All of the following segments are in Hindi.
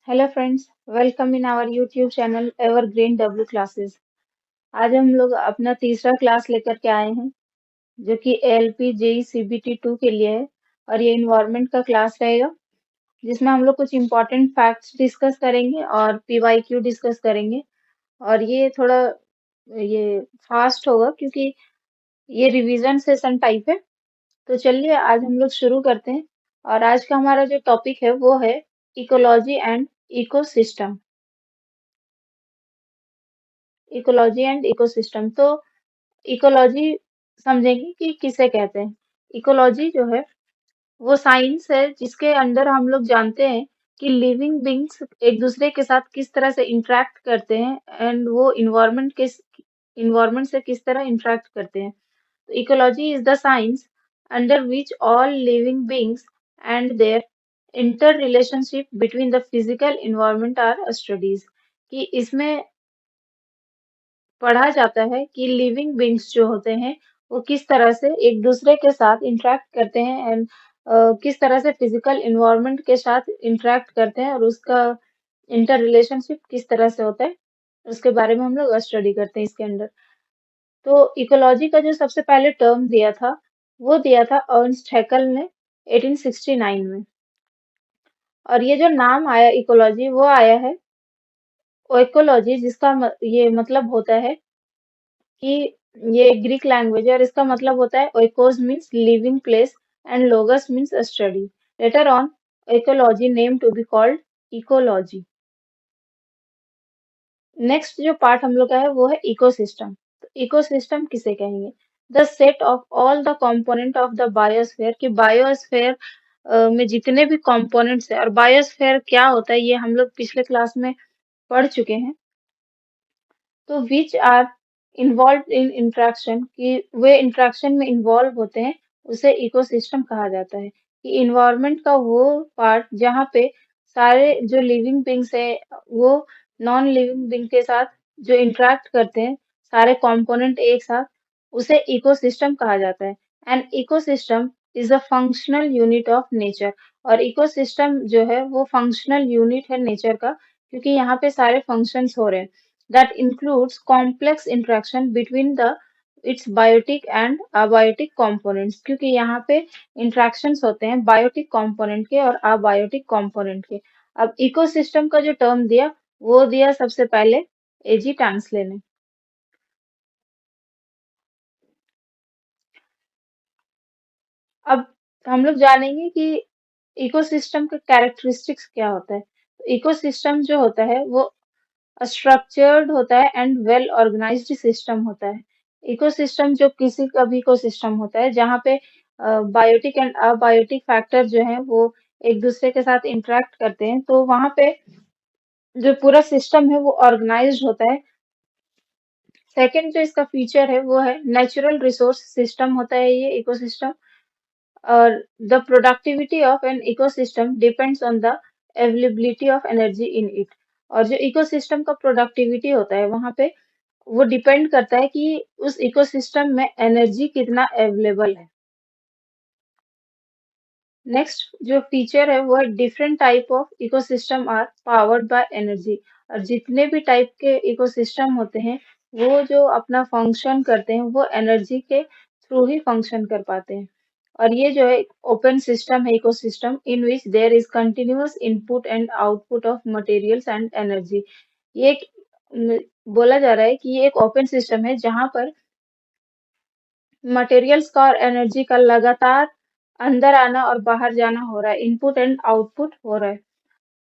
Hello friends, welcome in our YouTube channel evergreen W classes. आज हम लोग अपना तीसरा क्लास लेकर के आए हैं जो कि एएलपी जेई सीबीटी 2 के लिए है। और ये इन्वायरमेंट का क्लास रहेगा जिसमें हम लोग कुछ इम्पोर्टेंट फैक्ट्स डिस्कस करेंगे और पीवाईक्यू डिस्कस करेंगे। और ये थोड़ा ये फास्ट होगा क्योंकि ये रिवीजन सेशन टाइप है। तो चलिए आज हम लोग शुरू करते हैं। और आज का हमारा जो टॉपिक है वो है ecology and ecosystem. Ecology and ecosystem. तो इकोलॉजी समझेंगे कि किसे कहते हैं। इकोलॉजी जो है वो साइंस है जिसके अंदर हम लोग जानते हैं कि लिविंग बींग्स एक दूसरे के साथ किस तरह से इंटरेक्ट करते हैं एंड वो इन्वायरमेंट से किस तरह इंटरेक्ट करते हैं। तो ecology is the science under which all living beings and their interrelationship between the physical environment are studies. कि इसमें पढ़ा जाता है कि लिविंग बींग्स जो होते हैं वो किस तरह से एक दूसरे के साथ इंटरेक्ट करते हैं एंड किस तरह से फिजिकल इन्वायरमेंट के साथ इंटरेक्ट करते हैं और उसका इंटर रिलेशनशिप किस तरह से होता है उसके बारे में हम लोग स्टडी करते हैं इसके अंदर। तो इकोलॉजी का जो सबसे पहले टर्म दिया था वो दिया था अर्नस्ट हैकल ने 1869 में। और ये जो नाम आया इकोलॉजी वो आया है ओइकोलॉजी जिसका ये मतलब होता है कि ये ग्रीक लैंग्वेज है और इसका मतलब होता है oikos means living place and logos means study. Later on ecology name to be called ecology. Next जो पार्ट हम लोग का है वो है इकोसिस्टम। तो इकोसिस्टम किसे कहेंगे? The set of all the component of the biosphere. कि बायोस्फेयर में जितने भी कंपोनेंट्स है। और बायोस्फेयर क्या होता है ये हम लोग पिछले क्लास में पढ़ चुके हैं। तो which are involve in interaction कि वे इंट्रैक्शन में इन्वॉल्व होते हैं उसे इकोसिस्टम कहा जाता है। कि इन्वायरमेंट का वो पार्ट जहाँ पे सारे जो लिविंग बींग्स है वो नॉन लिविंग बींग के साथ जो इंटरेक्ट करते हैं सारे कंपोनेंट एक साथ उसे इकोसिस्टम कहा जाता है। And ecosystem is a functional unit of nature. और इकोसिस्टम जो है वो फंक्शनल यूनिट है नेचर का क्योंकि यहाँ पे सारे फंक्शंस हो रहे हैं that includes complex interaction between the its biotic and abiotic components। क्योंकि यहाँ पे इंट्रैक्शंस होते हैं बायोटिक कंपोनेंट के और अबायोटिक कंपोनेंट के। अब इकोसिस्टम का जो टर्म दिया वो दिया सबसे पहले एजी टांसले ने। अब हम लोग जानेंगे कि इकोसिस्टम का कैरेक्टरिस्टिक्स क्या होता है। इकोसिस्टम जो होता है वो स्ट्रक्चर्ड होता है एंड वेल ऑर्गेनाइज्ड सिस्टम होता है। इकोसिस्टम जो किसी का भी इकोसिस्टम होता है जहाँ पे बायोटिक एंड अबायोटिक फैक्टर जो है वो एक दूसरे के साथ इंटरेक्ट करते हैं तो वहाँ पे जो पूरा सिस्टम है वो ऑर्गेनाइज्ड होता है। सेकंड जो इसका फीचर है वो है नेचुरल रिसोर्स सिस्टम होता है ये इकोसिस्टम। और the productivity of an ecosystem depends on the availability of energy in it. और जो इकोसिस्टम का प्रोडक्टिविटी होता है वहाँ पे वो डिपेंड करता है कि उस इकोसिस्टम में एनर्जी कितना अवेलेबल है। नेक्स्ट जो फीचर है वो है different type of ecosystem are powered by energy. और जितने भी टाइप के इकोसिस्टम होते हैं वो जो अपना फंक्शन करते हैं वो एनर्जी के थ्रू ही फंक्शन कर पाते हैं। और ये जो है ओपन सिस्टम है ecosystem in which there is continuous input and output of materials and energy. ये एक बोला जा रहा है कि ये एक ओपन सिस्टम है जहाँ पर मटेरियल्स का और एनर्जी का लगातार अंदर आना और बाहर जाना हो रहा है इनपुट एंड आउटपुट हो रहा है।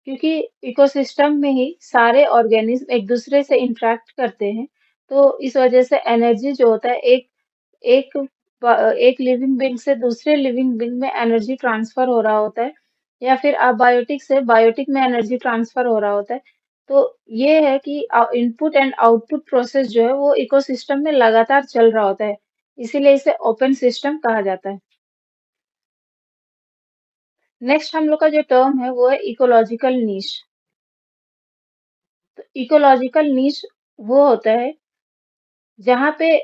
क्योंकि इकोसिस्टम में ही सारे ऑर्गेनिज्म एक दूसरे से इंटरेक्ट करते हैं तो इस वजह से एनर्जी जो होता है एक एक लिविंग बीइंग से दूसरे लिविंग बीइंग में एनर्जी ट्रांसफर हो रहा होता है या फिर अबायोटिक से बायोटिक में एनर्जी ट्रांसफर हो रहा होता है। तो ये है कि इनपुट एंड आउटपुट प्रोसेस जो है वो इकोसिस्टम में लगातार चल रहा होता है इसीलिए इसे ओपन सिस्टम कहा जाता है। नेक्स्ट हम लोग का जो टर्म है वो है इकोलॉजिकल नीश। तो इकोलॉजिकल नीश वो होता है जहाँ पे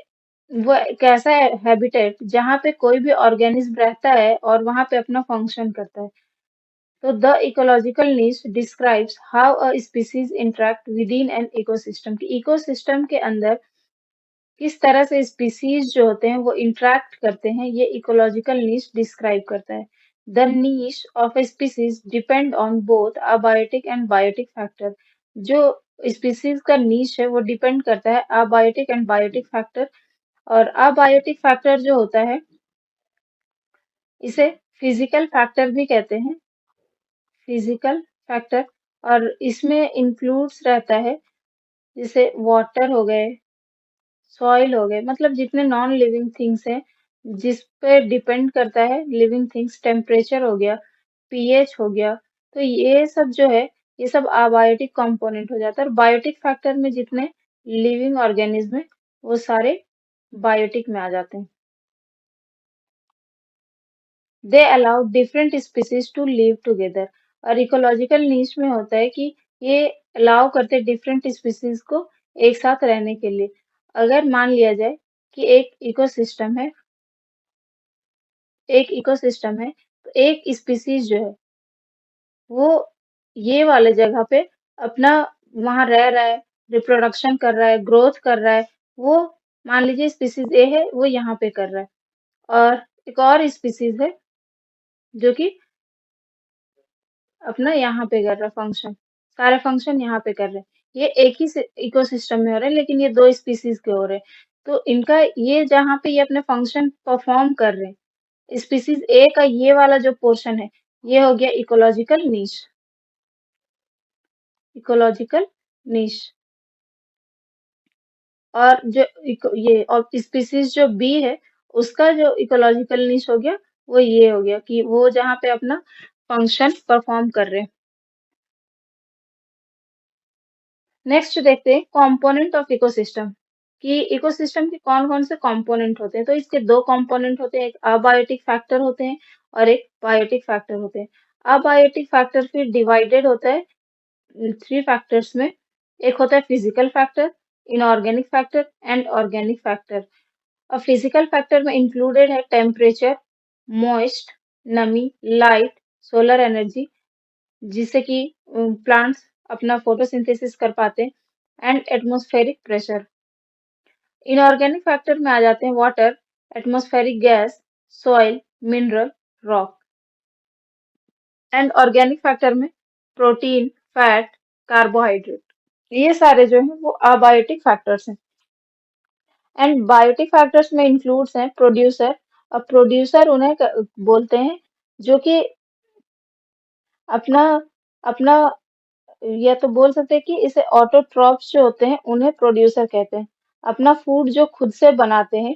वो एक ऐसा हैबिटेट जहाँ पे कोई भी ऑर्गेनिज्म रहता है और वहां पे अपना फंक्शन करता है। तो the ecological niche describes how a species interact with in an ecosystem कि इकोसिस्टम के अंदर किस तरह से स्पीसीज जो होते हैं वो इंटरेक्ट करते हैं, ये इकोलॉजिकल नीश डिस्क्राइब करता है। The niche of a species depend on both abiotic and biotic factor. जो स्पीसीज का नीश है वो डिपेंड करता है अबायोटिक एंड बायोटिक फैक्टर। और अबायोटिक फैक्टर जो होता है इसे फिजिकल फैक्टर भी कहते हैं, फिजिकल फैक्टर। और इसमें इंक्लूड्स रहता है जैसे वाटर हो गए, सॉइल हो गए, मतलब जितने नॉन लिविंग थिंग्स हैं जिस पे डिपेंड करता है लिविंग थिंग्स, टेम्परेचर हो गया, पीएच हो गया, तो ये सब जो है ये सब अबायोटिक कंपोनेंट हो जाता है। और बायोटिक फैक्टर में जितने लिविंग ऑर्गेनिज्म है वो सारे बायोटिक में आ जाते हैं। They allow different species to live together. और इकोलॉजिकल नीश में होता है कि ये अलाउ करते हैं डिफरेंट स्पीसीज को एक साथ रहने के लिए। अगर मान लिया जाए कि एक इकोसिस्टम है तो एक स्पीसीज जो है वो ये वाले जगह पे अपना वहां रह रहा है, रिप्रोडक्शन कर रहा है, ग्रोथ कर रहा है। वो मान लीजिए स्पीसीज ए है वो यहाँ पे कर रहा है, और एक और स्पीसीज है जो कि अपना यहाँ पे कर रहा है फंक्शन, सारे फंक्शन यहाँ पे कर रहे हैं। ये एक ही इकोसिस्टम में हो रहे हैं लेकिन ये दो स्पीसीज के हो रहे हैं। तो इनका ये जहाँ पे ये अपने फंक्शन परफॉर्म कर रहे हैं, स्पीसीज ए का ये वाला जो पोर्शन है ये हो गया इकोलॉजिकल नीश। इकोलॉजिकल नीश। और जो ये और स्पीसीज जो बी है उसका जो इकोलॉजिकल नीश हो गया वो ये हो गया कि वो जहाँ पे अपना फंक्शन परफॉर्म कर रहे हैं। नेक्स्ट देखते हैं कंपोनेंट ऑफ इकोसिस्टम कि इकोसिस्टम के कौन कौन से कंपोनेंट होते हैं। तो इसके दो कंपोनेंट होते हैं, एक अबायोटिक फैक्टर होते हैं और एक बायोटिक फैक्टर होते हैं। अबायोटिक फैक्टर फिर डिवाइडेड होता है थ्री फैक्टर्स में। एक होता है physical factor, inorganic factor and organic factor. और फिजिकल फैक्टर में इंक्लूडेड है टेम्परेचर, मॉइस्ट, नमी, लाइट, सोलर एनर्जी जिससे कि प्लांट्स अपना फोटोसिंथेसिस कर पाते हैं, and atmospheric pressure. Inorganic factor में आ जाते हैं water, atmospheric gas, soil, mineral, rock. And organic factor में प्रोटीन, फैट, कार्बोहाइड्रेट, ये सारे जो हैं वो अबायोटिक फैक्टर्स हैं। एंड बायोटिक फैक्टर्स में इंक्लूड्स हैं प्रोड्यूसर। अब प्रोड्यूसर उन्हें बोलते हैं जो कि अपना अपना या तो बोल सकते हैं कि इसे ऑटोट्रॉफ्स जो होते हैं उन्हें प्रोड्यूसर कहते हैं। अपना फूड जो खुद से बनाते हैं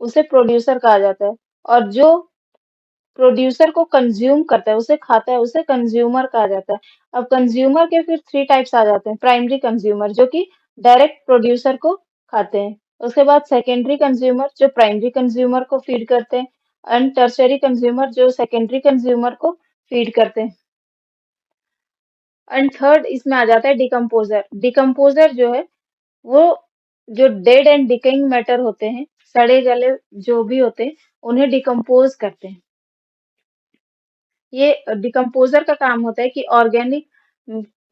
उसे प्रोड्यूसर कहा जाता है। और जो प्रोड्यूसर को कंज्यूम करता है, उसे खाता है, उसे कंज्यूमर कहा जाता है। अब कंज्यूमर के फिर थ्री टाइप्स आ जाते हैं। प्राइमरी कंज्यूमर जो कि डायरेक्ट प्रोड्यूसर को खाते हैं। उसके बाद सेकेंडरी कंज्यूमर जो प्राइमरी कंज्यूमर को फीड करते हैं। एंड टर्शरी कंज्यूमर जो सेकेंडरी कंज्यूमर को फीड करते हैं। एंड थर्ड इसमें आ जाता है डिकम्पोजर। डिकम्पोजर जो है वो जो डेड एंड डिकेइंग मैटर होते हैं, सड़े गले जो भी होते हैं, उन्हें डिकम्पोज करते हैं। ये डिकम्पोजर का काम होता है कि ऑर्गेनिक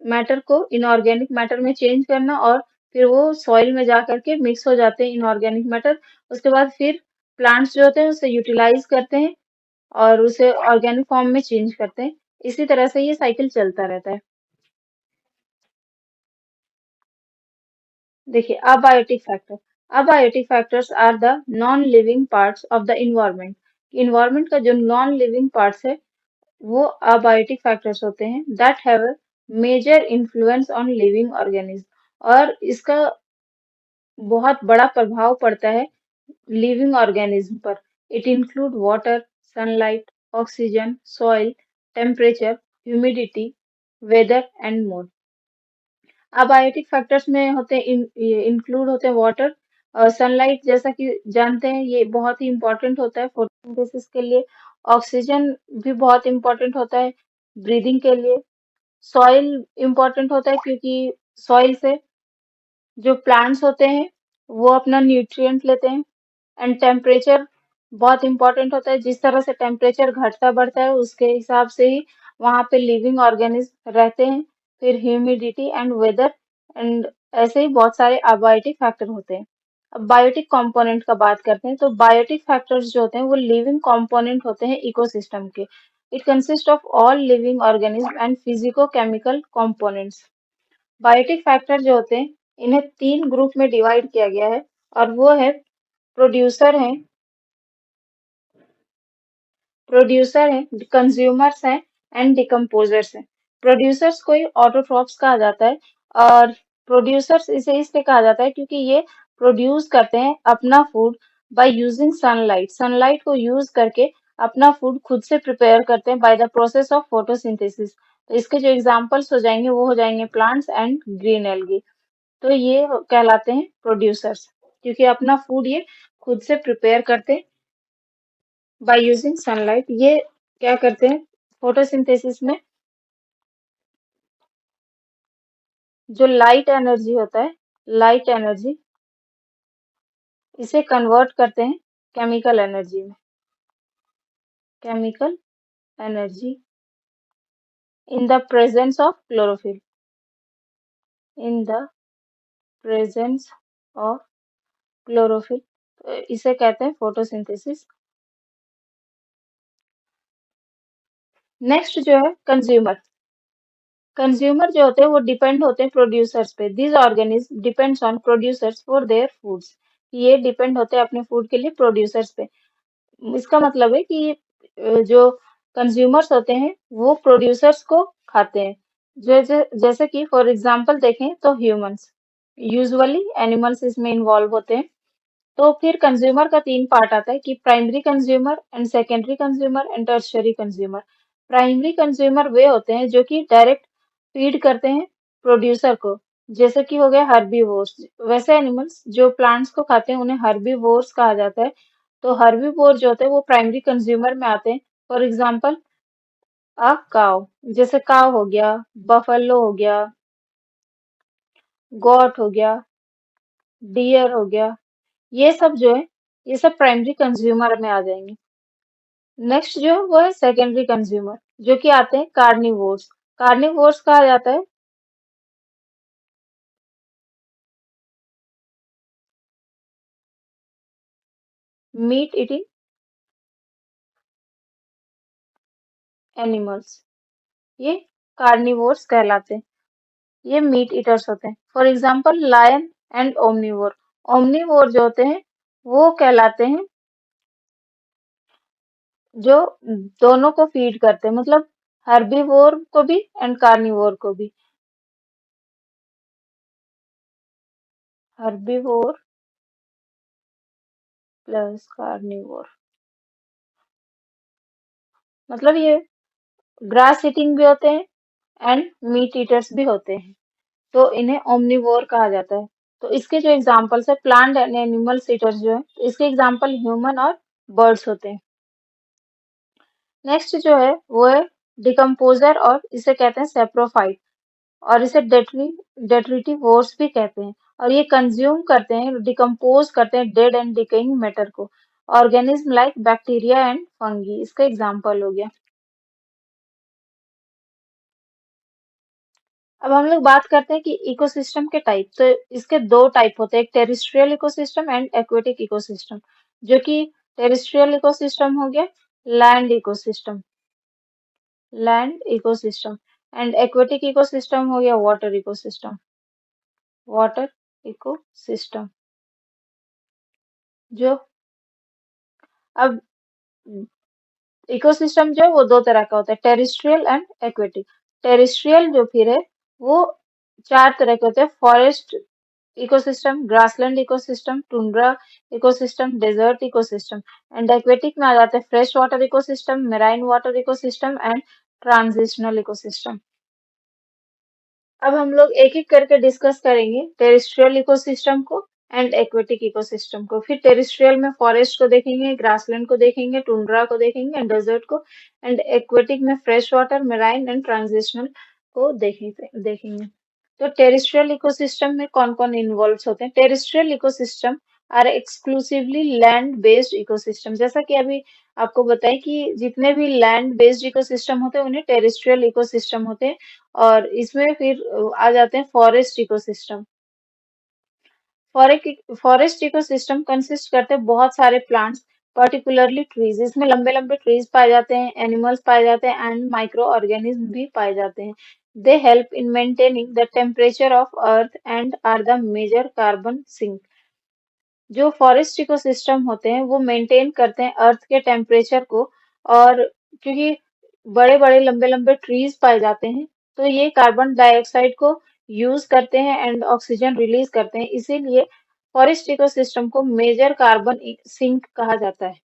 मैटर को इनऑर्गेनिक मैटर में चेंज करना, और फिर वो सॉइल में जा करके मिक्स हो जाते हैं इनऑर्गेनिक मैटर। उसके बाद फिर प्लांट्स जो होते हैं उसे यूटिलाइज करते हैं और उसे ऑर्गेनिक फॉर्म में चेंज करते हैं। इसी तरह से ये साइकिल चलता रहता है। देखिए abiotic factor. Abiotic factors are the non living parts of the environment. Environment का जो नॉन लिविंग पार्ट्स है वो अबायोटिक फैक्टर्स होते हैं that have major influence on living organism. और इसका बहुत बड़ा प्रभाव पड़ता है लिविंग ऑर्गेनिज्म पर। It include water, sunlight, oxygen, soil, temperature, humidity, weather and more. Abiotic factors में होते हैं इंक्लूड होते हैं वाटर और सनलाइट, जैसा कि जानते हैं ये बहुत ही इंपॉर्टेंट होता है फोटोसिंथेसिस के लिए। ऑक्सीजन भी बहुत इंपॉर्टेंट होता है ब्रीदिंग के लिए। सॉइल इंपॉर्टेंट होता है क्योंकि सॉइल से जो प्लांट्स होते हैं वो अपना न्यूट्रिएंट लेते हैं। एंड टेम्परेचर बहुत इंपॉर्टेंट होता है, जिस तरह से टेम्परेचर घटता बढ़ता है उसके हिसाब से ही वहाँ पे लिविंग ऑर्गेनिज्म रहते हैं। फिर ह्यूमिडिटी एंड वेदर एंड ऐसे ही बहुत सारे अबायोटिक फैक्टर होते हैं। अब बायोटिक कंपोनेंट का बात करते हैं, तो बायोटिक फैक्टर्स जो होते हैं वो लिविंग कंपोनेंट होते हैं इकोसिस्टम के। It consist of all living organism and physico chemical components. Biotic factor जो होते हैं इन्हें 3 ग्रुप में डिवाइड किया गया है, और वो है प्रोड्यूसर हैं प्रोड्यूसर हैं, कंज्यूमर्स हैं एंड डिकम्पोजर्स हैं। प्रोड्यूसर्स को ही ऑटोट्रॉफ्स कहा जाता है, और प्रोड्यूसर्स इसे इसलिए कहा जाता है क्योंकि ये प्रोड्यूस करते हैं अपना food by using sunlight. Sunlight को यूज करके अपना फूड खुद से प्रिपेयर करते हैं by the process of photosynthesis. तो इसके जो एग्जांपल्स हो जाएंगे वो हो जाएंगे प्लांट्स एंड ग्रीन एल्गी। तो ये कहलाते हैं प्रोड्यूसर्स, क्योंकि अपना फूड ये खुद से प्रिपेयर करते हैं बाय यूजिंग सनलाइट। ये क्या करते हैं फोटोसिंथेसिस में, जो लाइट एनर्जी होता है, लाइट एनर्जी, इसे कन्वर्ट करते हैं केमिकल एनर्जी में। Chemical energy in the presence of chlorophyll. In the presence of chlorophyll, इसे कहते हैं फोटोसिंथेसिस। नेक्स्ट जो है कंज्यूमर। कंज्यूमर जो होते हैं वो डिपेंड होते हैं प्रोड्यूसर्स पे। This organism depends on producers for their foods. ये डिपेंड होते हैं अपने फूड के लिए प्रोड्यूसर्स पे। इसका मतलब है कि जो कंज्यूमर्स होते हैं वो प्रोड्यूसर्स को खाते हैं। जैसे कि फॉर एग्जांपल देखें तो ह्यूमंस, यूजुअली एनिमल्स इसमें इन्वॉल्व होते हैं। तो फिर कंज्यूमर का 3 पार्ट आता है कि primary consumer and secondary consumer and tertiary consumer. Primary consumer वे होते हैं जो कि डायरेक्ट फीड करते हैं प्रोड्यूसर को, जैसे कि हो गया हर्बीवोर्स। वैसे एनिमल्स जो प्लांट्स को खाते हैं उन्हें हर्बीवोर्स कहा जाता है। तो हर्बीवोर जो होते हैं वो प्राइमरी कंज्यूमर में आते हैं। फॉर एग्जाम्पल अ काव, जैसे काव हो गया, बफेलो हो गया, गॉट हो गया, डियर हो गया, ये सब जो है ये सब प्राइमरी कंज्यूमर में आ जाएंगे। नेक्स्ट जो है वो है सेकेंडरी कंज्यूमर, जो कि आते हैं कार्निवोर्स। कार्निवोर्स कहा जाता है मीट ईटिंग एनिमल्स। ये कार्निवोर्स कहलाते हैं, ये मीट ईटर्स होते हैं। For example lion and omnivore. Omnivore जो होते हैं वो कहलाते हैं जो दोनों को फीड करते हैं, मतलब हर्बीवोर को भी एंड कार्निवोर को भी। हर्बीवोर प्लस कार्निवोर, मतलब ये ग्रास ईटिंग भी होते हैं एंड मीट ईटर्स भी होते हैं। तो इन्हें ओमनीवोर कहा जाता है। तो इसके जो एग्जांपल्स है प्लांट एंड एनिमल्स ईटर्स जो है, इसके एग्जांपल ह्यूमन और बर्ड्स होते हैं। नेक्स्ट जो है वो है डिकम्पोजर, और इसे कहते हैं सेप्रोफाइट, और इसे डेट्रिटिवोर्स भी कहते हैं। और ये कंज्यूम करते हैं, डिकम्पोज करते हैं डेड एंड डिकेइंग मैटर को। Organism like bacteria and fungi इसका एग्जांपल हो गया। अब हम लोग बात करते हैं कि इकोसिस्टम के टाइप। तो इसके 2 टाइप होते हैं, एक terrestrial ecosystem and aquatic ecosystem. जो कि टेरिस्ट्रियल इकोसिस्टम हो गया land ecosystem, land ecosystem, and aquatic ecosystem हो गया वाटर इकोसिस्टम, वाटर इकोसिस्टम। जो अब इकोसिस्टम जो है वो 2 तरह का होता है, टेरिस्ट्रियल एंड एक्वेटिक। टेरिस्ट्रियल जो फिर है वो 4 तरह के होते हैं, forest ecosystem, grassland ecosystem, tundra ecosystem, desert ecosystem. And aquatic में आ जाते हैं fresh water ecosystem, marine water ecosystem and transitional ecosystem. अब हम लोग एक एक करके डिस्कस करेंगे टेरिस्ट्रियल इकोसिस्टम को एंड एक्वेटिक इकोसिस्टम को। फिर टेरिस्ट्रियल में फॉरेस्ट को देखेंगे, ग्रासलैंड को देखेंगे, टुंड्रा को देखेंगे एंड डेजर्ट को। एंड एक्वेटिक में fresh water, marine and transitional को देखेंगे। तो टेरिस्ट्रियल इकोसिस्टम में कौन कौन इन्वॉल्व होते हैं? Terrestrial ecosystem are exclusively land based ecosystem. जैसा कि अभी आपको बताएं कि जितने भी लैंड बेस्ड इकोसिस्टम होते हैं उन्हें टेरेस्ट्रियल इकोसिस्टम होते हैं, और इसमें फिर आ जाते हैं forest ecosystem. Forest ecosystem consist करते हैं बहुत सारे प्लांट्स, पर्टिकुलरली ट्रीज। इसमें लंबे लंबे ट्रीज पाए जाते हैं, एनिमल्स पाए जाते हैं एंड माइक्रो ऑर्गेनिज्म भी पाए जाते हैं। They help in maintaining the temperature of earth and are the major carbon sink. जो फॉरेस्ट इकोसिस्टम होते हैं वो मेंटेन करते हैं अर्थ के टेम्परेचर को, और क्योंकि बड़े बड़े लंबे लंबे ट्रीज पाए जाते हैं तो ये कार्बन डाइऑक्साइड को यूज करते हैं एंड ऑक्सीजन रिलीज करते हैं, इसीलिए फॉरेस्ट इकोसिस्टम को मेजर कार्बन सिंक कहा जाता है।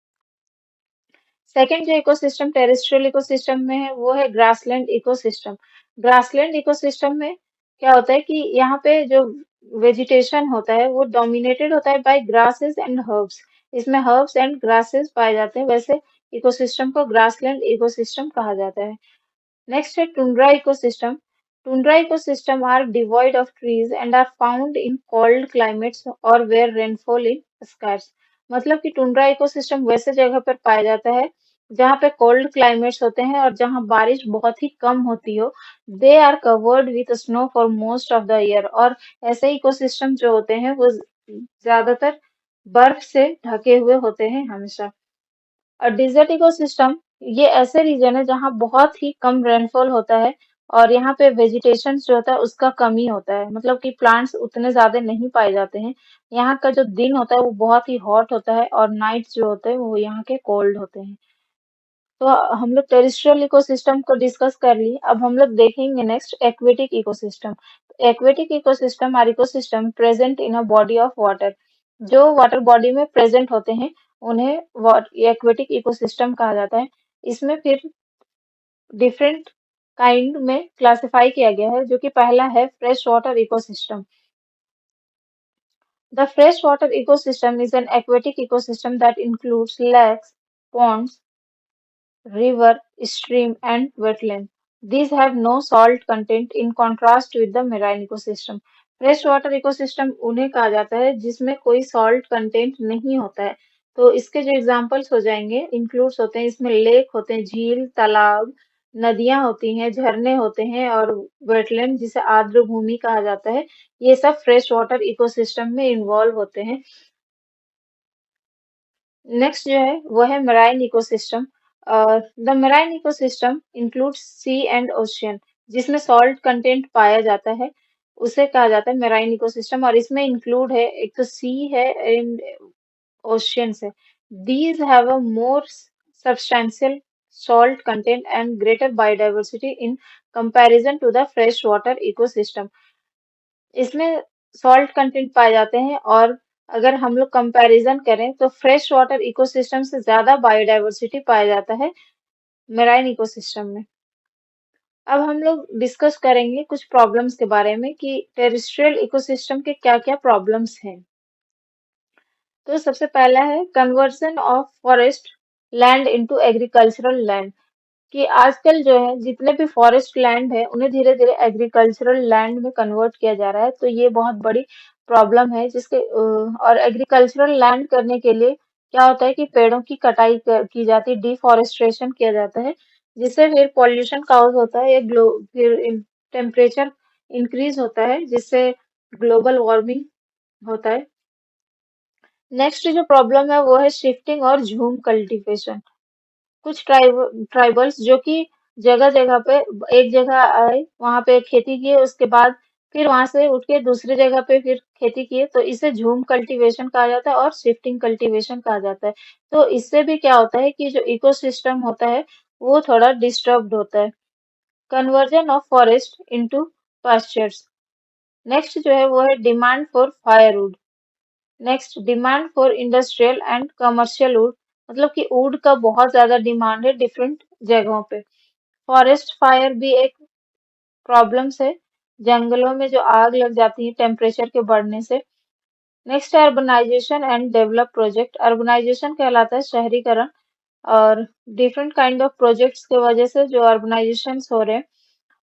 सेकेंड जो इकोसिस्टम टेरेस्ट्रियल इकोसिस्टम में है वो है ग्रासलैंड इकोसिस्टम। ग्रासलैंड इकोसिस्टम में क्या होता है कि यहाँ पे जो वेजिटेशन होता है वो डोमिनेटेड होता है बाय ग्रासेस एंड हर्ब्स। इसमें हर्ब्स एंड ग्रासेस पाए जाते हैं, वैसे इकोसिस्टम को ग्रासलैंड इकोसिस्टम कहा जाता है। Next है tundra ecosystem. Tundra ecosystem are devoid of trees and are found in cold climates or where rainfall is scarce। मतलब कि टुंड्रा इकोसिस्टम वैसे जगह पर पाया जाता है जहाँ पे कोल्ड क्लाइमेट्स होते हैं और जहाँ बारिश बहुत ही कम होती हो। They are covered with snow for most of the year. और ऐसे इकोसिस्टम जो होते हैं वो ज्यादातर बर्फ से ढके हुए होते हैं हमेशा। और डिजर्ट इकोसिस्टम ये ऐसे रीजन है जहाँ बहुत ही कम रेनफॉल होता है, और यहाँ पे वेजिटेशन जो होता है उसका कमी होता है, मतलब कि प्लांट्स उतने ज्यादा नहीं पाए जाते हैं। यहाँ का जो दिन होता है वो बहुत ही हॉट होता है और नाइट जो होते हैं वो यहाँ के कोल्ड होते हैं। तो हम लोग टेरेस्ट्रियल इकोसिस्टम को डिस्कस कर लिए, अब हम लोग देखेंगे next aquatic ecosystem. Aquatic ecosystem are ecosystem present in a body of water. जो वाटर बॉडी में प्रेजेंट होते हैं उन्हें एक्वेटिक इकोसिस्टम कहा जाता है। इसमें फिर डिफरेंट काइंड में क्लासिफाई किया गया है, जो कि पहला है fresh water ecosystem. The fresh water ecosystem is an aquatic ecosystem that includes lakes, ponds, river, stream, and wetland. These have no salt content in contrast with the marine ecosystem. Fresh water ecosystem उन्हें कहा जाता है जिसमें कोई सॉल्ट कंटेंट नहीं होता है। तो इसके जो एग्जांपल्स हो जाएंगे इंक्लूड्स होते हैं, इसमें लेक होते हैं, झील, तालाब, नदियां होती हैं, झरने होते हैं, और वेटलैंड जिसे आर्द्र भूमि कहा जाता है। ये सब फ्रेश वाटर इकोसिस्टम में इन्वॉल्व होते हैं। नेक्स्ट जो है वो है marine ecosystem. The marine ecosystem includes sea and ocean. जिसमें सॉल्ट कंटेंट पाया जाता है उसे कहा जाता है मेराइन इकोसिस्टम, और इसमें इंक्लूड है एक तो सी है एंड ओशियंस है। These have a more substantial salt content and greater biodiversity in comparison to the freshwater ecosystem। इसमें सॉल्ट कंटेंट पाए जाते हैं, और अगर हम लोग कंपैरिजन करें तो फ्रेश वाटर इकोसिस्टम से ज्यादा बायोडायवर्सिटी पाया जाता है मेराइन इकोसिस्टम में। अब हम लोग डिस्कस करेंगे कुछ प्रॉब्लम्स के बारे में कि टेरेस्ट्रियल इकोसिस्टम के क्या क्या प्रॉब्लम्स हैं। तो सबसे पहला है conversion of forest land into agricultural land. कि आजकल जो है जितने भी फॉरेस्ट लैंड है उन्हें धीरे धीरे एग्रीकल्चरल लैंड में कन्वर्ट किया जा रहा है, तो ये बहुत बड़ी प्रॉब्लम है और एग्रीकल्चरल लैंड करने के लिए क्या होता है कि पेड़ों की कटाई की जाती है, डिफॉरेस्टेशन किया जाता है, जिससे फिर पॉल्यूशन काउज होता है, या फिर टेम्परेचर इंक्रीज होता है जिससे ग्लोबल वार्मिंग होता है। नेक्स्ट जो प्रॉब्लम है वो है शिफ्टिंग और झूम कल्टीवेशन। कुछ ट्राइबल्स जो कि जगह जगह पे एक जगह आए, वहां पे खेती किए, उसके बाद फिर वहां से उठ के दूसरी जगह पे फिर खेती किए, तो इसे झूम कल्टीवेशन कहा जाता है और शिफ्टिंग कल्टीवेशन कहा जाता है। तो इससे भी क्या होता है कि जो इकोसिस्टम होता है वो थोड़ा डिस्टर्ब्ड होता है। Conversion of forest into pastures. Next जो है वो है demand for firewood. Next demand for industrial and commercial would. मतलब कि वुड का बहुत ज्यादा डिमांड है डिफरेंट जगहों पे। फॉरेस्ट फायर भी एक प्रॉब्लम्स है, जंगलों में जो आग लग जाती है टेम्परेचर के बढ़ने से। नेक्स्ट है urbanization and develop project. Urbanization कहलाता है शहरीकरण, और डिफरेंट काइंड ऑफ प्रोजेक्ट्स की वजह से जो अर्बनाइजेशन हो रहे हैं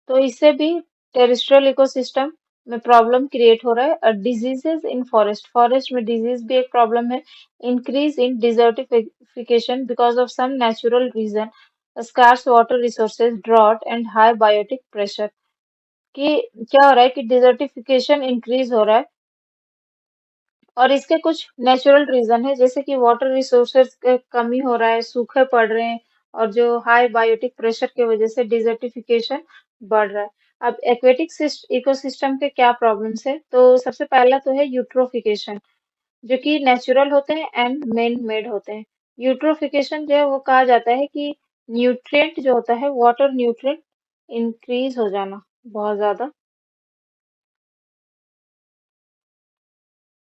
तो इससे भी टेरेस्ट्रियल इकोसिस्टम में प्रॉब्लम क्रिएट हो रहा है। डिजीजेस इन फॉरेस्ट, फॉरेस्ट में डिजीज भी एक प्रॉब्लम है। Increase in desertification because of some natural reason, scarce water resources, drought and high biotic pressure. कि क्या हो रहा है कि डिजर्टिफिकेशन इंक्रीज हो रहा है और इसके कुछ नेचुरल रीजन है, जैसे कि वाटर रिसोर्सेज की कमी हो रहा है, सूखे पड़ रहे हैं, और जो हाई बायोटिक प्रेशर की वजह से डिजर्टिफिकेशन बढ़ रहा है। अब एक्वेटिक इकोसिस्टम के क्या प्रॉब्लम्स है, तो सबसे पहला तो है यूट्रोफिकेशन, जो कि नेचुरल होते हैं एंड मैन मेड होते हैं। यूट्रोफिकेशन जो है वो कहा जाता है कि न्यूट्रिएंट जो होता है, वाटर न्यूट्रिएंट इंक्रीज हो जाना बहुत ज्यादा,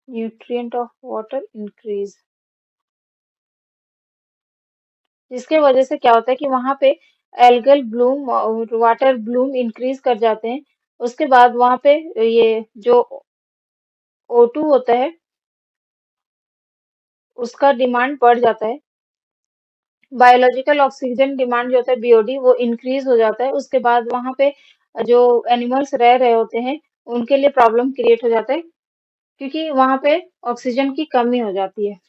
न्यूट्रिएंट ऑफ वाटर इंक्रीज, जिसके वजह से क्या होता है कि वहां पे एल्गल ब्लूम और वाटर ब्लूम इंक्रीज कर जाते हैं। उसके बाद वहां पे ये जो O2 होता है उसका डिमांड बढ़ जाता है। बायोलॉजिकल ऑक्सीजन डिमांड जो होता है BOD वो इंक्रीज हो जाता है। उसके बाद वहां पे जो एनिमल्स रह रहे होते हैं उनके लिए प्रॉब्लम क्रिएट हो जाता है, क्योंकि वहां पे ऑक्सीजन की कमी हो जाती है।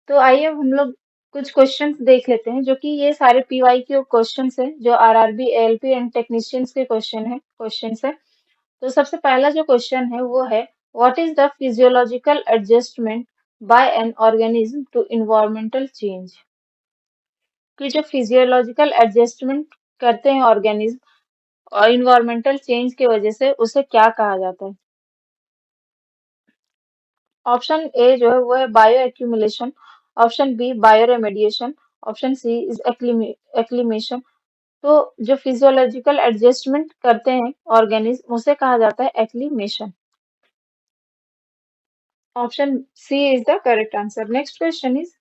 तो आइए अब हम लोग कुछ क्वेश्चंस देख लेते हैं, जो कि ये सारे PY के क्वेश्चंस हैं, जो RRB ALP एंड टेक्नीशियंस के क्वेश्चंस है। तो सबसे पहला जो क्वेश्चन है वो है, what is the physiological adjustment by an organism to environmental change. कि जो फिजियोलॉजिकल एडजस्टमेंट करते हैं ऑर्गेनिज्म और इन्वायरमेंटल चेंज की वजह से, उसे क्या कहा जाता है। ऑप्शन ए जो है वो है bio accumulation, option B bio remediation, option C is acclimation. तो जो फिजियोलॉजिकल एडजस्टमेंट करते हैं ऑर्गेनिज्म उसे कहा जाता है acclimation. Option C is the correct answer. Next question is,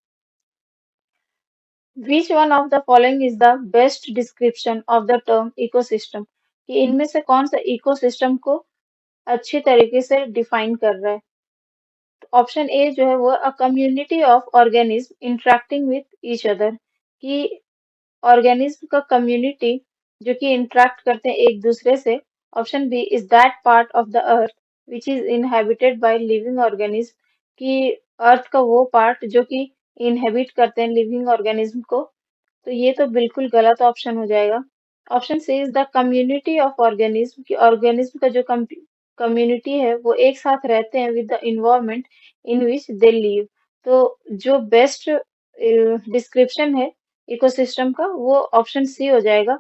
which one of the following is the best description of the term ecosystem. कि इनमें से कौन सा इकोसिस्टम को अच्छी तरीके से डिफाइन कर रहा है। ऑप्शन ए जो है वो a community of organism interacting with each other. कि ऑर्गेनिज्म का कम्युनिटी जो कि इंटरेक्ट करते हैं एक दूसरे से। Option B is that part of the earth which is inhabited by living organism. कि अर्थ का वो पार्ट जो कि इनहेबिट करते हैं लिविंग ऑर्गेनिज्म को। तो ये तो बिल्कुल गलत ऑप्शन हो जाएगा। Option C is the community of organism. की ऑर्गेनिज्म का जो कम्युनिटी है वो एक साथ रहते हैं with the environment in which they live. तो जो बेस्ट डिस्क्रिप्शन है इकोसिस्टम का वो ऑप्शन सी हो जाएगा,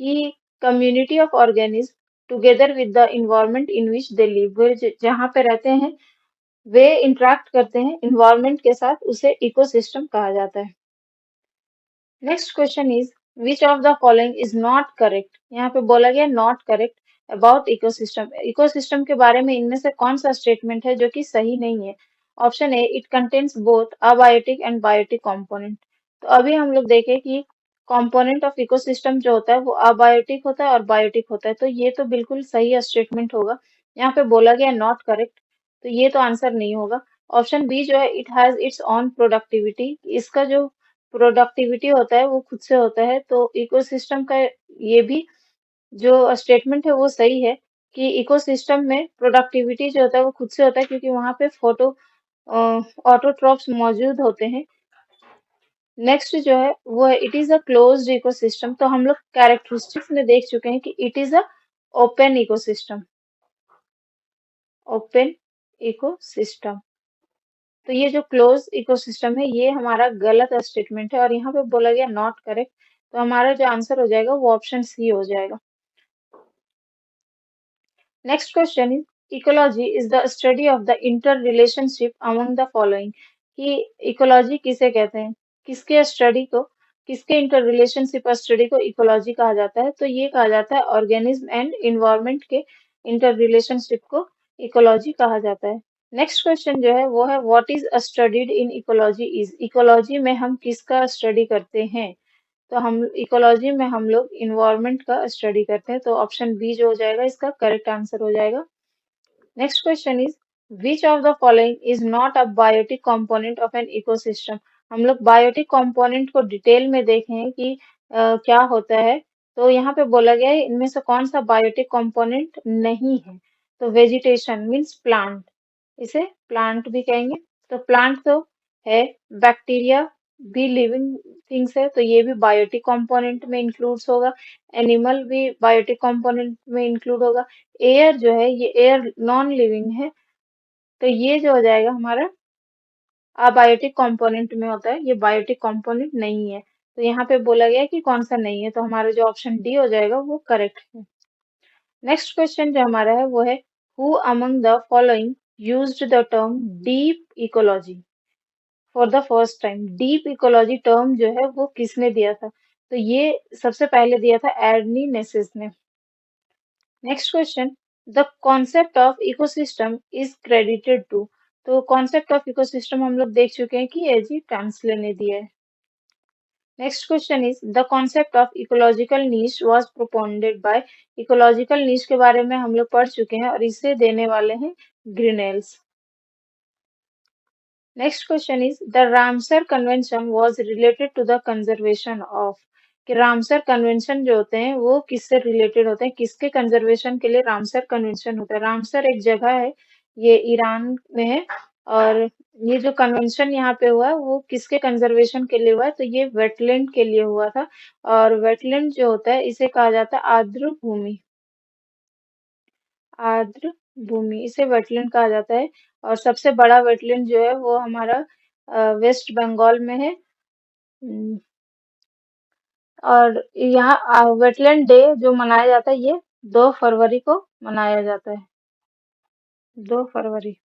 कि community of organism together with the environment in which they live, वे जहाँ पे रहते हैं वे इंटरेक्ट करते हैं इन्वायरमेंट के साथ, उसे इकोसिस्टम कहा जाता है। Next question is, which of the following is not correct. यहाँ पे बोला गया not correct about ecosystem. Ecosystem के बारे में इनमें से कौन सा स्टेटमेंट है जो कि सही नहीं है। Option A, it contains both abiotic and biotic component. तो अभी हम लोग देखें कि कंपोनेंट ऑफ इकोसिस्टम जो होता है वो अबायोटिक होता है और बायोटिक होता है, तो ये तो बिल्कुल सही स्टेटमेंट होगा। यहाँ पे बोला गया नॉट करेक्ट, तो ये तो आंसर नहीं होगा। ऑप्शन बी जो है, it has its on productivity. इसका जो प्रोडक्टिविटी होता है वो खुद से होता है, तो इकोसिस्टम का ये भी जो स्टेटमेंट है वो सही है, कि इकोसिस्टम में प्रोडक्टिविटी जो होता है वो खुद से होता है, क्योंकि वहां पे फोटो ऑटोट्रॉप्स मौजूद होते हैं। नेक्स्ट जो है वो है, it is a closed ecosystem. तो हम लोग कैरेक्टरिस्टिक्स में देख चुके हैं कि it is a open ecosystem, open ecosystem. तो ये जो क्लोज इकोसिस्टम है ये हमारा गलत स्टेटमेंट है, और यहाँ पे बोला गया नॉट करेक्ट, तो हमारा जो आंसर हो जाएगा वो ऑप्शन सी हो जाएगा। Next question is, ecology is the study of the inter relationship among the following. कि इकोलॉजी किसे कहते हैं, किसके स्टडी को, किसके इंटर रिलेशनशिप स्टडी को इकोलॉजी कहा जाता है। तो ये कहा जाता है ऑर्गेनिज्म एंड इन्वायरमेंट के इंटर रिलेशनशिप को इकोलॉजी कहा जाता है। नेक्स्ट क्वेश्चन जो है वो है, what is studied in ecology is. Ecology में हम किसका स्टडी करते हैं। तो हम इकोलॉजी में हम लोग इन्वायरमेंट का स्टडी करते हैं, तो ऑप्शन बी जो हो जाएगा इसका करेक्ट आंसर हो जाएगा। Next question is, which of the following is not a biotic component of an ecosystem. हम लोग बायोटिक कंपोनेंट को डिटेल में देखें कि क्या होता है। तो यहाँ पे बोला गया है इनमें से कौन सा बायोटिक कंपोनेंट नहीं है। तो वेजिटेशन मीन्स प्लांट, इसे प्लांट भी कहेंगे। तो प्लांट तो है, बैक्टीरिया भी लिविंग थिंग्स है, तो ये भी बायोटिक कंपोनेंट में इंक्लूड्स होगा। एनिमल भी बायोटिक कंपोनेंट में इंक्लूड होगा। एयर जो है ये एयर नॉन लिविंग है, तो ये जो हो जाएगा हमारा अबायोटिक कंपोनेंट में होता है, ये बायोटिक कंपोनेंट नहीं है। तो यहाँ पे बोला गया है कि कौन सा नहीं है, तो हमारा जो ऑप्शन डी हो जाएगा वो करेक्ट है। नेक्स्ट क्वेश्चन जो हमारा है वो है who among the following used the term deep ecology for the first time. Deep ecology term जो है वो किसने दिया था, तो ये सबसे पहले दिया था एडनी नेसिस ने। Next question, the concept of ecosystem is credited to. तो कॉन्सेप्ट ऑफ इकोसिस्टम हम लोग देख चुके हैं कि एजी टैंसले ने दिया है। Next question is the concept of ecological niche was propounded by. Ecological niche के बारे में हम लोग पढ़ चुके हैं और इसे देने वाले हैं Grinnell's. Next question is the Ramsar convention was related to the conservation of. कि रामसर कन्वेंशन जो होते हैं वो किससे रिलेटेड होते हैं, किसके कंजर्वेशन के लिए रामसर कन्वेंशन होता है। रामसर एक जगह है, ये ईरान में है, और ये जो कन्वेंशन यहाँ पे हुआ है वो किसके कंजर्वेशन के लिए हुआ है, तो ये वेटलैंड के लिए हुआ था। और वेटलैंड जो होता है इसे कहा जाता है आर्द्र भूमि। आर्द्र भूमि इसे वेटलैंड कहा जाता है। और सबसे बड़ा वेटलैंड जो है वो हमारा वेस्ट बंगाल में है। हम्म, और यहाँ वेटलैंड डे जो मनाया जाता है ये 2 फरवरी को मनाया जाता है। 2 फरवरी।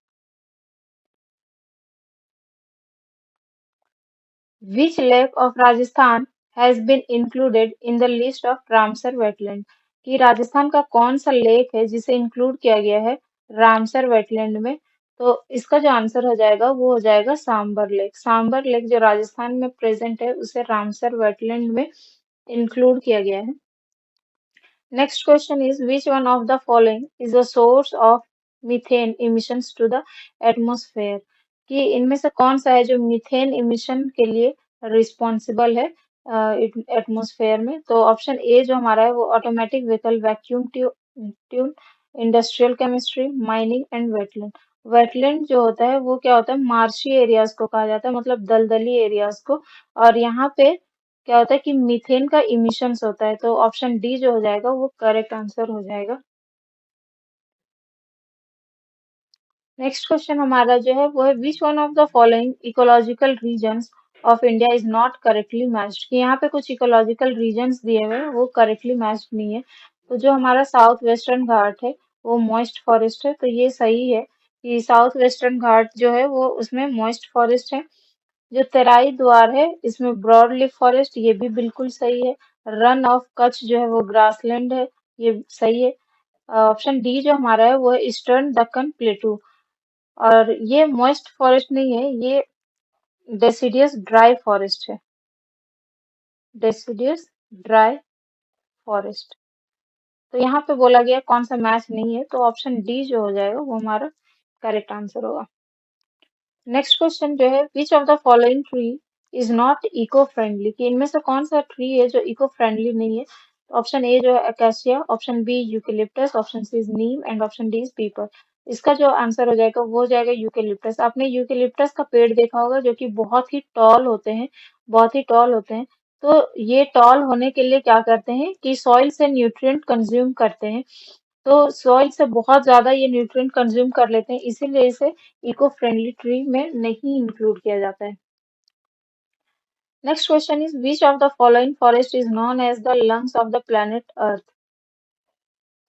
Which lake of Rajasthan has been included in the list of Ramsar wetland. कि राजस्थान का कौन सा लेक है जिसे इंक्लूड किया गया है रामसर वेटलैंड में, तो इसका जो आंसर हो जाएगा वो हो जाएगा सांबर लेक। सांबर लेक जो राजस्थान में प्रेजेंट है उसे रामसर वेटलैंड में इंक्लूड किया गया है। Next question is which one of the following is the source of methane emissions to the atmosphere। कि इनमें से कौन सा है जो मीथेन इमिशन के लिए रिस्पॉन्सिबल है एटमॉस्फेयर में। तो ऑप्शन ए जो हमारा है वो automatic vehicle, vacuum tune, industrial chemistry, mining and wetland. Wetland जो होता है वो क्या होता है, मार्शी एरियाज को कहा जाता है, मतलब दलदली एरियाज को। और यहाँ पे क्या होता है कि मीथेन का इमिशंस होता है, तो ऑप्शन डी जो हो जाएगा वो करेक्ट आंसर हो जाएगा। नेक्स्ट क्वेश्चन हमारा जो है वो है which one of the following ecological regions of India is not correctly matched. कि यहाँ पे कुछ इकोलॉजिकल रीजन्स दिए हुए हैं वो करेक्टली मैच्ड नहीं है। तो जो हमारा साउथ वेस्टर्न घाट है वो मॉइस्ट फॉरेस्ट है, तो ये सही है कि साउथ वेस्टर्न घाट जो है वो उसमें मॉइस्ट फॉरेस्ट है। जो तराई द्वार है इसमें ब्रॉड लीफ फॉरेस्ट, ये भी बिल्कुल सही है। रन ऑफ कच्छ जो है वो ग्रासलैंड है, ये सही है। ऑप्शन डी जो हमारा है वो है ईस्टर्न दक्कन प्लेटू। और ये मॉइस्ट फॉरेस्ट नहीं है, ये डेसिडियस ड्राई फॉरेस्ट है। Deciduous dry forest. तो यहाँ पे बोला गया कौन सा मैच नहीं है, तो ऑप्शन डी जो हो जाएगा वो हमारा करेक्ट आंसर होगा। नेक्स्ट क्वेश्चन जो है which of the following tree is not eco friendly. कि इनमें से कौन सा ट्री है जो इको फ्रेंडली नहीं है। ऑप्शन ए जो है acacia, option B eucalyptus, option C is neem and option D is peepal. इसका जो आंसर हो जाएगा वो हो जाएगा यूकेलिप्टस। आपने यूकेलिप्टस का पेड़ देखा होगा जो कि बहुत ही टॉल होते हैं, बहुत ही टॉल होते हैं। तो ये टॉल होने के लिए क्या करते हैं कि सॉइल से न्यूट्रिएंट कंज्यूम करते हैं, तो सॉइल से बहुत ज्यादा ये न्यूट्रिएंट कंज्यूम कर लेते हैं, इसीलिए इसे इको फ्रेंडली ट्री में नहीं इंक्लूड किया जाता है। Next question is which of the following forest is known as the lungs of the planet Earth.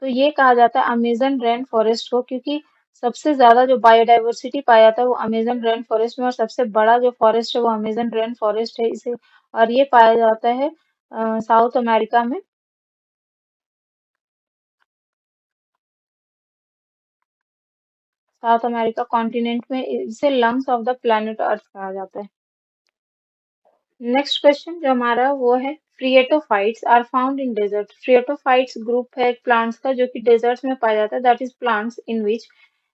तो ये कहा जाता है अमेजन रेन फॉरेस्ट को, क्योंकि सबसे ज्यादा जो बायोडाइवर्सिटी पाया जाता है वो अमेजन रेन फॉरेस्ट में, और सबसे बड़ा जो फॉरेस्ट है वो अमेजन रेन फॉरेस्ट है इसे। और ये पाया जाता है साउथ अमेरिका में। साउथ अमेरिका कॉन्टिनेंट में इसे lungs of the planet Earth कहा जाता है। नेक्स्ट क्वेश्चन जो हमारा वो है phreatophytes are found in desert. Phreatophytes group है प्लांट्स का जो कि डेजर्ट्स में पाया जाता है, that is plants in which.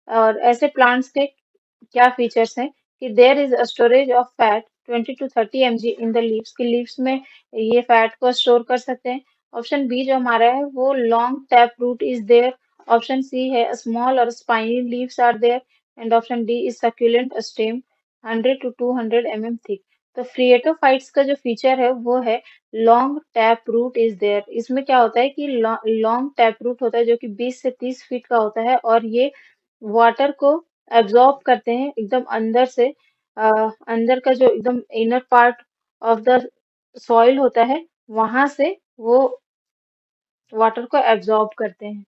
और ऐसे प्लांट्स के क्या फीचर्स हैं कि there is a storage of fat 20 to 30 mg in the leaves. की लीव्स में ये फैट को स्टोर कर सकते हैं। ऑप्शन बी जो हमारा है वो long tap root is there. Option C है स्मॉल और spiny leaves are there. And option D is succulent stem 100 to 200 mm thick. तो फ्रिएटोफाइट्स का जो फीचर है वो है long tap root is there. इसमें क्या होता है कि लॉन्ग टैप रूट होता है जो कि 20 से 30 फीट का होता है, और ये वाटर को एब्जॉर्ब करते हैं एकदम अंदर से। अंदर का जो एकदम inner part of the soil होता है, वहां से वो वाटर को एब्जॉर्ब करते हैं,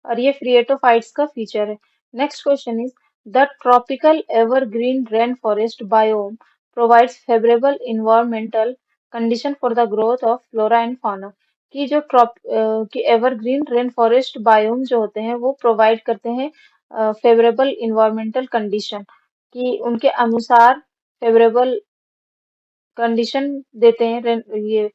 और ये फ्रिएटोफाइट्स का फीचर है। Next question is the tropical evergreen rain forest biome provides favourable environmental condition for the growth of flora and fauna. कि जो कि एवरग्रीन रेन फॉरेस्ट बायोम जो होते हैं वो प्रोवाइड करते हैं फेवरेबल इन्वायरमेंटल कंडीशन, कि उनके अनुसार फेवरेबल कंडीशन देते हैं ये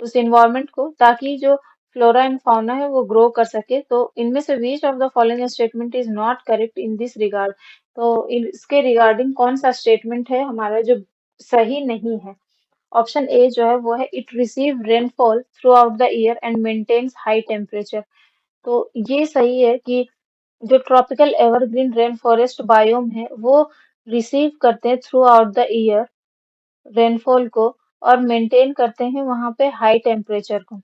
उस इन्वायरमेंट को, ताकि जो फ्लोरा एंड फाउना है वो ग्रो कर सके। तो इनमें से विच of the following statement is not correct in this regard. तो इसके रिगार्डिंग कौन सा स्टेटमेंट है हमारा जो सही नहीं है। ऑप्शन ए जो है वो है it receive rainfall throughout the year and maintains high temperature. तो ये सही है कि जो tropical evergreen rain forest biome है वो रिसीव करते हैं throughout the year rainfall को, और मेंटेन करते हैं वहां पे हाई टेम्परेचर को।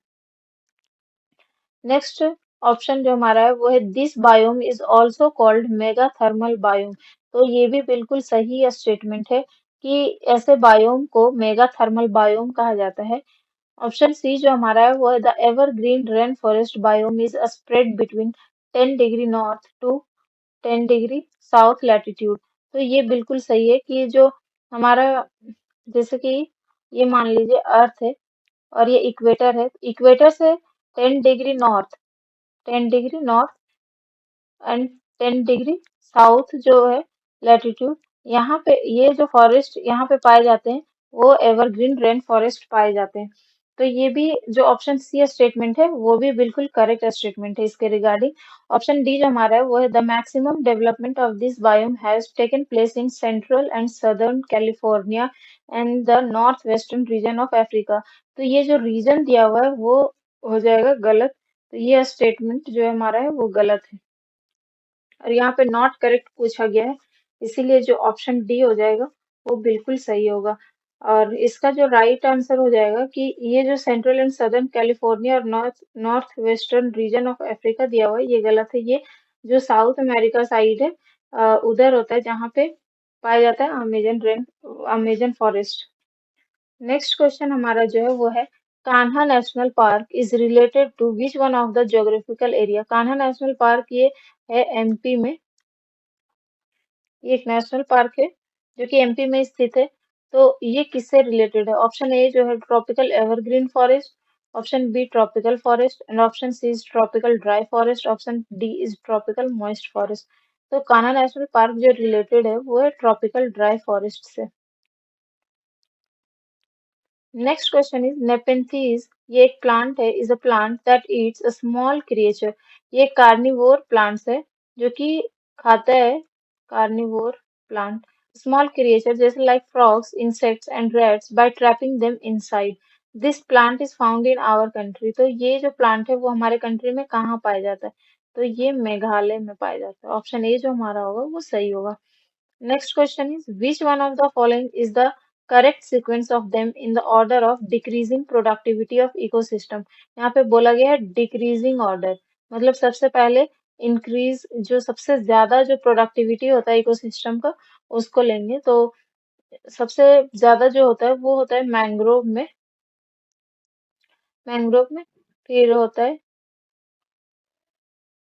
नेक्स्ट ऑप्शन जो हमारा है वो है this biome is also called mega thermal biome. तो ये भी बिल्कुल सही स्टेटमेंट है कि ऐसे बायोम को मेगा थर्मल बायोम कहा जाता है। ऑप्शन सी जो हमारा है वो है the evergreen rain forest biome is spread between 10 degree north to 10 degree south latitude. तो ये बिल्कुल सही है कि जो हमारा, जैसे कि ये मान लीजिए अर्थ है और ये इक्वेटर है, इक्वेटर से 10 degree north and 10 degree south जो है लैटिट्यूड, यहाँ पे ये जो फॉरेस्ट यहाँ पे पाए जाते हैं वो एवरग्रीन रेन फॉरेस्ट पाए जाते हैं। तो ये भी जो ऑप्शन सी स्टेटमेंट है वो भी बिल्कुल करेक्ट स्टेटमेंट है इसके रिगार्डिंग। ऑप्शन डी जो हमारा है वो है the maximum development of this biome has taken place in central and southern California and the north western region of Africa. तो ये जो रीजन दिया हुआ है वो हो जाएगा गलत। तो ये स्टेटमेंट जो है हमारा है वो गलत है, और यहाँ पे नॉट करेक्ट पूछा गया है, इसीलिए जो ऑप्शन डी हो जाएगा वो बिल्कुल सही होगा। और इसका जो राइट आंसर हो जाएगा कि ये जो सेंट्रल एंड सदर्न कैलिफोर्निया और north north western region of Africa दिया हुआ है ये गलत है। ये जो साउथ अमेरिका साइड है उधर होता है जहाँ पे पाया जाता है अमेजन फॉरेस्ट। नेक्स्ट क्वेश्चन हमारा जो है वो है Kanha national park is related to which one of the geographical area. Kanha national park ये है एमपी में, ये एक नेशनल पार्क है जो कि एमपी में स्थित है। तो ये किससे रिलेटेड है। ऑप्शन ए जो है tropical evergreen forest, option B tropical forest, and option C is tropical dry forest, option D is tropical moist forest. तो कान्हा नेशनल पार्क जो रिलेटेड है वो है ट्रॉपिकल ड्राई फॉरेस्ट से। नेक्स्ट क्वेश्चन इज नेपेंथीज, ये एक प्लांट है, is a plant that eats a small creature. ये कार्निवोर प्लांट्स है जो कि खाता है, कार्निवोर प्लांट स्मॉल क्रिएचर जैसे like frogs insects and rats by trapping them inside. This plant is found in our country. तो ये जो प्लांट है वो हमारे कंट्री में कहाँ पाया जाता है। तो ये मेघालय में पाया जाता है। ऑप्शन ए जो हमारा होगा वो सही होगा। Next question is which one of the following is the correct sequence of them in the order of decreasing productivity of ecosystem। यहाँ पे बोला गया है decreasing order, मतलब सबसे पहले increase, जो सबसे ज्यादा जो प्रोडक्टिविटी होता है इकोसिस्टम का उसको लेंगे। तो सबसे ज्यादा जो होता है वो होता है मैंग्रोव में, मैंग्रोव में फिर होता है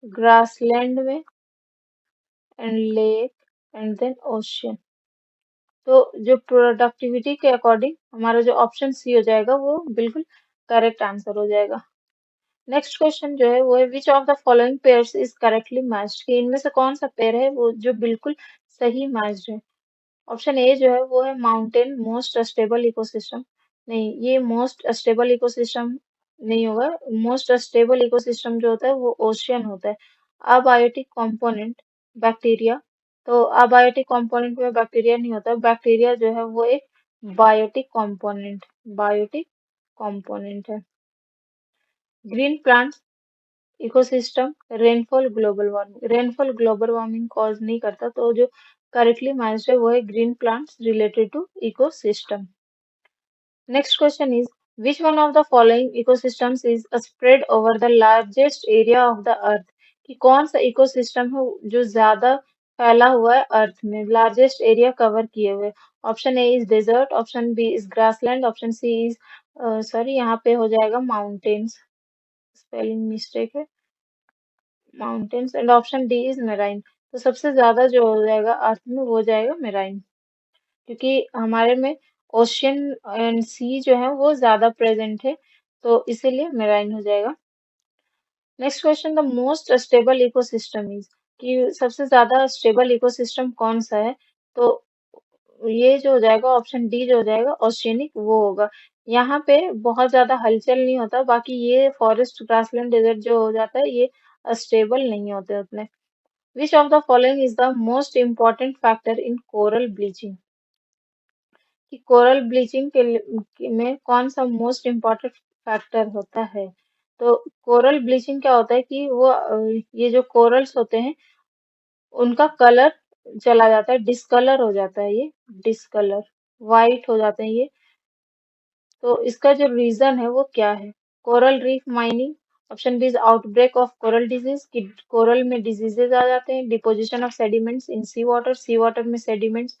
ग्रासलैंड में and lake and then ocean. तो जो प्रोडक्टिविटी के अकॉर्डिंग हमारा जो ऑप्शन सी हो जाएगा वो बिल्कुल करेक्ट आंसर हो जाएगा। नेक्स्ट क्वेश्चन जो है वो है which of the following pairs is correctly matched. कि इनमें से कौन सा पेयर है वो जो बिल्कुल सही मैच्ड है। ऑप्शन ए जो है वो है माउंटेन मोस्ट स्टेबल इकोसिस्टम। नहीं, ये मोस्ट स्टेबल इकोसिस्टम नहीं होगा। मोस्ट स्टेबल इकोसिस्टम जो होता है वो ओशियन होता है। Abiotic component bacteria. तो अबायोटिक कंपोनेंट में बैक्टीरिया नहीं होता। बैक्टीरिया जो है वो एक बायोटिक कंपोनेंट, बायोटिक कंपोनेंट है। Green plants ecosystem, rainfall global warming cause नहीं करता, तो जो करेक्टली मैच्ड है वो है green plants related to ecosystem. Next question is, which one of the following ecosystems is spread over the largest area of the earth? कि कौन सा इकोसिस्टम है जो ज्यादा फैला हुआ है अर्थ में, लार्जेस्ट एरिया कवर किए हुए? Option A is desert, option B is grassland, option C is sorry यहाँ पे हो जाएगा माउंटेन्स, स्पेलिंग मिस्टेक है, mountains, and option D is marine. तो सबसे ज्यादा जो हो जाएगा अर्थ में वो हो जाएगा मेराइन, क्योंकि हमारे में ओशियन एंड सी जो है वो ज्यादा प्रेजेंट है, तो इसीलिए मेराइन हो जाएगा। Next question, the most stable ecosystem is, कि सबसे ज्यादा स्टेबल इकोसिस्टम कौन सा है? तो ये जो हो जाएगा ऑप्शन डी जो हो जाएगा ओशियनिक वो होगा। यहाँ पे बहुत ज्यादा हलचल नहीं होता, बाकी ये फॉरेस्ट ग्रासलैंड डेजर्ट जो हो जाता है ये स्टेबल नहीं होते उतने। विच of the following is the most important factor in coral bleaching? कि कोरल ब्लीचिंग में कौन सा मोस्ट इम्पोर्टेंट फैक्टर होता है? तो कोरल ब्लीचिंग क्या होता है कि वो ये जो कोरल्स होते हैं उनका कलर चला जाता है, डिसकलर हो जाता है, ये डिसकलर वाइट हो जाते हैं ये। तो इसका जो रीजन है वो क्या है? Coral reef mining, option B is outbreak of coral disease, कि कोरल में डिजीजेज आ जाते हैं, deposition of sediments in sea water में सेडिमेंट्स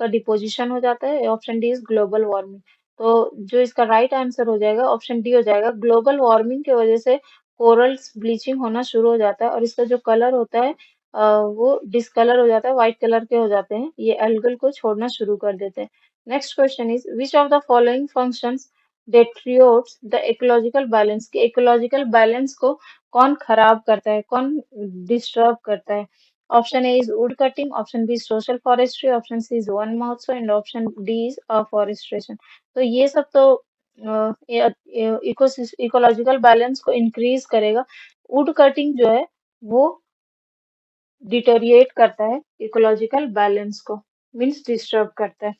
का डिपोजिशन हो जाता है, option D is global warming. तो जो इसका राइट आंसर हो जाएगा ऑप्शन डी हो जाएगा, ग्लोबल वार्मिंग की वजह से कोरल्स ब्लीचिंग होना शुरू हो जाता है और इसका जो कलर होता है वो डिसकलर हो जाता है, व्हाइट कलर के हो जाते हैं, ये एल्गल को छोड़ना शुरू कर देते हैं। Next question is, which of the following functions deteriorates the ecological balance, के इकोलॉजिकल बैलेंस को कौन खराब करता है, कौन डिस्टर्ब करता है? Option A is wood cutting, option B social forestry, option C is Van Mahotsav, and option D is afforestation. तो ये सब तो इकोलॉजिकल बैलेंस को इंक्रीज करेगा। वुड कटिंग जो है वो डिटेरिएट करता है इकोलॉजिकल बैलेंस को, मीन्स डिस्टर्ब करता है।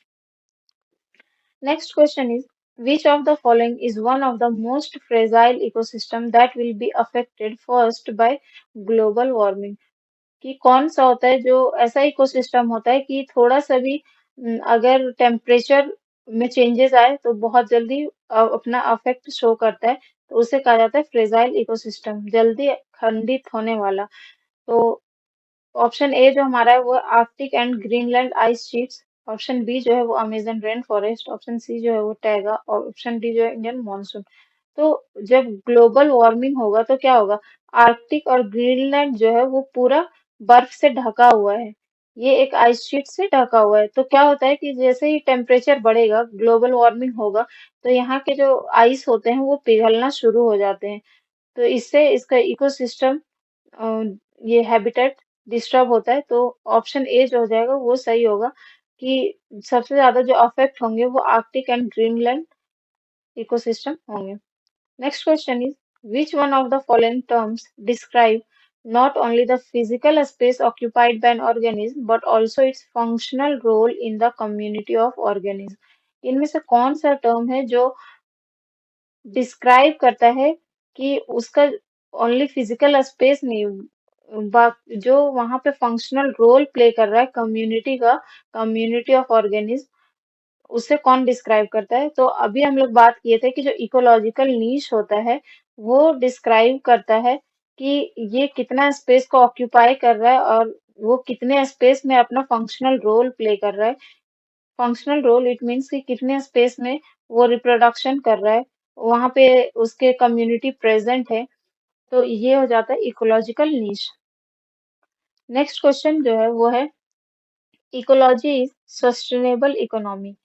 Next question is, which of the following is one of the most fragile ecosystem that will be affected first by global warming? कि कौन सा होता है जो ऐसा इकोसिस्टम होता है कि थोड़ा सा भी अगर टेम्परेचर में चेंजेस आए तो बहुत जल्दी अपना अफेक्ट शो करता है, तो उसे कहा जाता है फ्रेजाइल इकोसिस्टम, जल्दी खंडित होने वाला। तो ऑप्शन ए जो हमारा है वो Arctic and Greenland ice sheets, option B जो है वो Amazon rain forest, option C जो है वो टैगा, और ऑप्शन डी जो है इंडियन मानसून। तो जब ग्लोबल वार्मिंग होगा तो क्या होगा? आर्कटिक और ग्रीनलैंड जो है वो पूरा बर्फ से ढका हुआ है, ये एक आइस शीट से ढका हुआ है। तो क्या होता है कि जैसे ही टेम्परेचर बढ़ेगा, ग्लोबल वार्मिंग होगा, तो यहाँ के जो आइस होते हैं वो पिघलना शुरू हो जाते हैं। तो इससे इसका इकोसिस्टम अ, ये हैबिटेट डिस्टर्ब होता है। तो ऑप्शन ए जो हो जाएगा वो सही होगा, कि सबसे ज्यादा जो अफेक्ट होंगे वो आर्कटिक एंड ग्रीनलैंड इकोसिस्टम होंगे। Next question is, which one of the following terms describe not only the physical space occupied by an organism but also its functional role in the community of organisms? इनमें से कौन सा टर्म है जो डिस्क्राइब करता है कि उसका ओनली फिजिकल स्पेस नहीं, जो वहां पे फंक्शनल रोल प्ले कर रहा है कम्युनिटी का, कम्युनिटी ऑफ ऑर्गेनिज्म, उसे कौन डिस्क्राइब करता है? तो अभी हम लोग बात किए थे कि जो इकोलॉजिकल नीश होता है वो डिस्क्राइब करता है कि ये कितना स्पेस को ऑक्यूपाई कर रहा है और वो कितने स्पेस में अपना फंक्शनल रोल प्ले कर रहा है। फंक्शनल रोल इट मीन्स कि कितने स्पेस में वो रिप्रोडक्शन कर रहा है, वहां पे उसके कम्युनिटी प्रेजेंट है, तो ये हो जाता है इकोलॉजिकल नीश। नेक्स्ट क्वेश्चन जो है वो है, ecology is sustainable economy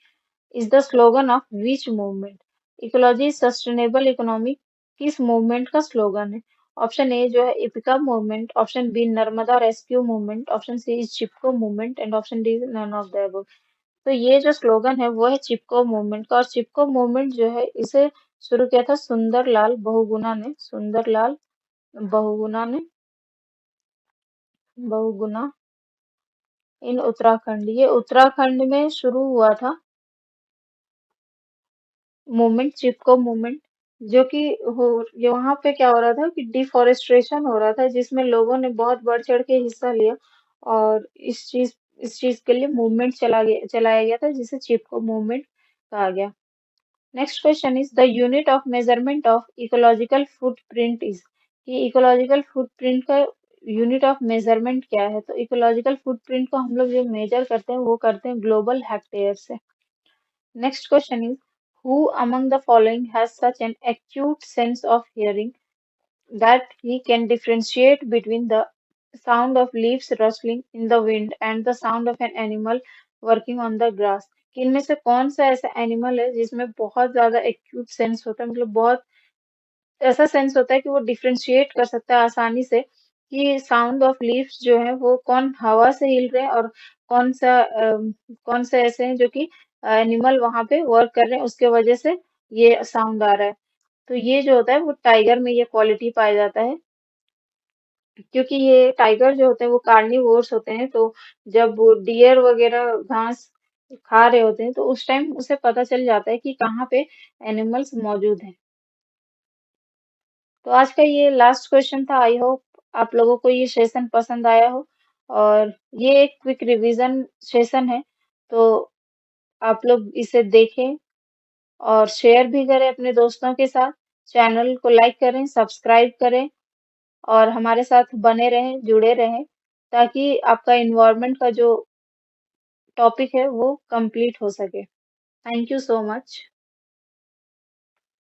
is the slogan of which movement? Ecology is sustainable economy किस मूवमेंट का स्लोगन है? ऑप्शन ए जो है Appiko movement, option B Narmada rescue movement, option C is Chipko movement, and option D none of the above. तो ये जो स्लोगन है वो है चिपको मूवमेंट का, और चिपको मूवमेंट जो है इसे शुरू किया था सुंदरलाल बहुगुणा ने, सुंदरलाल बहुगुणा ने, बहुगुणा इन उत्तराखंड, ये उत्तराखंड में शुरू हुआ था। मूवमेंट, चिपको मूवमेंट, जो कि हो ये वहां पे क्या हो रहा था कि डिफोरेस्ट्रेशन हो रहा था, जिसमें लोगों ने बहुत बढ़ चढ़ के हिस्सा लिया और इस चीज के लिए मूवमेंट चलाया गया था, जिसे चिपको मूवमेंट कहा गया। Next question is the unit of measurement of ecological footprint is, कि इकोलॉजिकल फुटप्रिंट का यूनिट ऑफ मेजरमेंट क्या है। तो इकोलॉजिकल फुटप्रिंट को हम लोग जो मेजर करते हैं वो करते हैं ग्लोबल हेक्टेयर से। Next question is, who among the following has such an acute sense of hearing that he can differentiate between the sound of leaves rustling in the wind and the sound of an animal working on the grass? कि इनमें से कौन सा ऐसा एनिमल है जिसमें बहुत ज्यादा एक्यूट सेंस होता है, मतलब बहुत ऐसा सेंस होता है कि वो डिफरेंशिएट कर सकता है आसानी से कि साउंड ऑफ लीव्स जो है वो कौन हवा से हिल रहे हैं और कौन से ऐसे हैं जो कि एनिमल वहां पे वर्क कर रहे हैं, उसके वजह से ये साउंड आ रहा है। तो ये जो होता है वो टाइगर में ये क्वालिटी पाया जाता है, क्योंकि ये टाइगर जो होते हैं वो कार्निवोर्स होते हैं। तो जब वो डियर वगैरह घास खा रहे होते हैं तो उस टाइम उसे पता चल जाता है कि कहाँ पे एनिमल्स मौजूद हैं। तो आज का ये लास्ट क्वेश्चन था। आई होप आप लोगों को ये सेशन पसंद आया हो, और ये एक क्विक रिवीजन सेशन है, तो आप लोग इसे देखें और शेयर भी करें अपने दोस्तों के साथ। चैनल को लाइक करें, सब्सक्राइब करें और हमारे साथ बने रहें, जुड़े रहें, ताकि आपका इन्वायरमेंट का जो टॉपिक है वो कंप्लीट हो सके। Thank you so much.